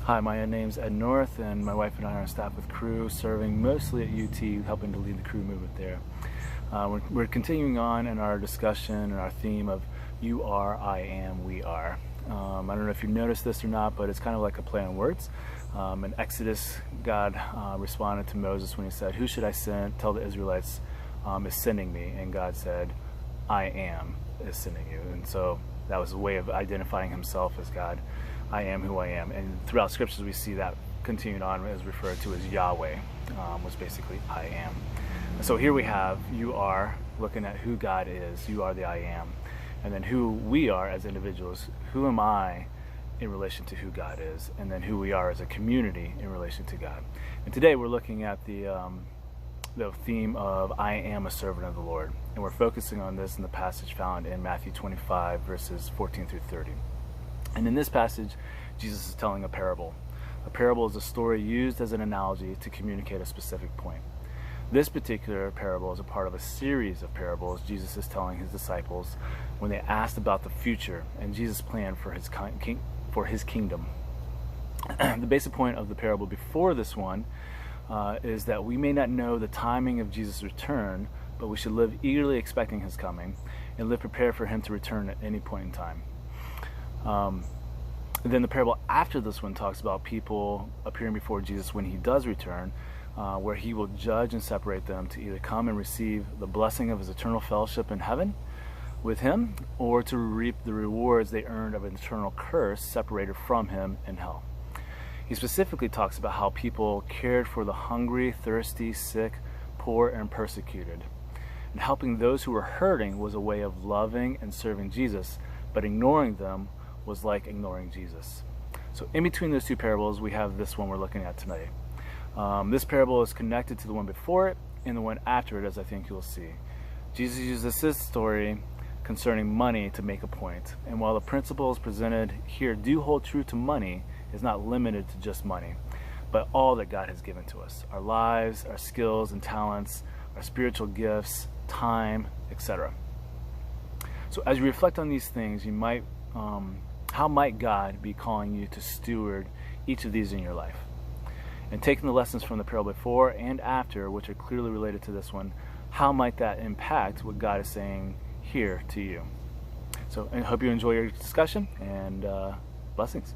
Hi, my name's Ed North, and my wife and I are on staff with Cru, serving mostly at UT, helping to lead the Cru movement there. We're continuing on in our discussion and our theme of you are, I am, we are. I don't know if you noticed this or not, but it's kind of like a play on words. In Exodus, God responded to Moses when he said, "Who should I send? Tell the Israelites is sending me." And God said, "I am is sending you." And so that was a way of identifying himself as God. I am who I am. And throughout scriptures we see that continued on as referred to as Yahweh, was basically I am. So here we have you are, looking at who God is, you are the I am. And then who we are as individuals, who am I in relation to who God is, and then who we are as a community in relation to God. And today we're looking at the theme of I am a servant of the Lord. And we're focusing on this in the passage found in Matthew 25 verses 14 through 30. And in this passage, Jesus is telling a parable. A parable is a story used as an analogy to communicate a specific point. This particular parable is a part of a series of parables Jesus is telling his disciples when they asked about the future and Jesus' plan for his kingdom. The basic point of the parable before this one is that we may not know the timing of Jesus' return, but we should live eagerly expecting his coming and live prepared for him to return at any point in time. Then the parable after this one talks about people appearing before Jesus when he does return, where he will judge and separate them to either come and receive the blessing of his eternal fellowship in heaven with him, or to reap the rewards they earned of an eternal curse separated from him in hell. He specifically talks about how people cared for the hungry, thirsty, sick, poor, and persecuted. And helping those who were hurting was a way of loving and serving Jesus, but ignoring them was like ignoring Jesus. So in between those two parables, we have this one we're looking at tonight. This parable is connected to the one before it and the one after it, as I think you'll see. Jesus uses this story concerning money to make a point. And while the principles presented here do hold true to money, it's not limited to just money, but all that God has given to us. Our lives, our skills and talents, our spiritual gifts, time, etc. So as you reflect on these things, you might how might God be calling you to steward each of these in your life? And taking the lessons from the parable before and after, which are clearly related to this one, how might that impact what God is saying here to you? So I hope you enjoy your discussion, and blessings.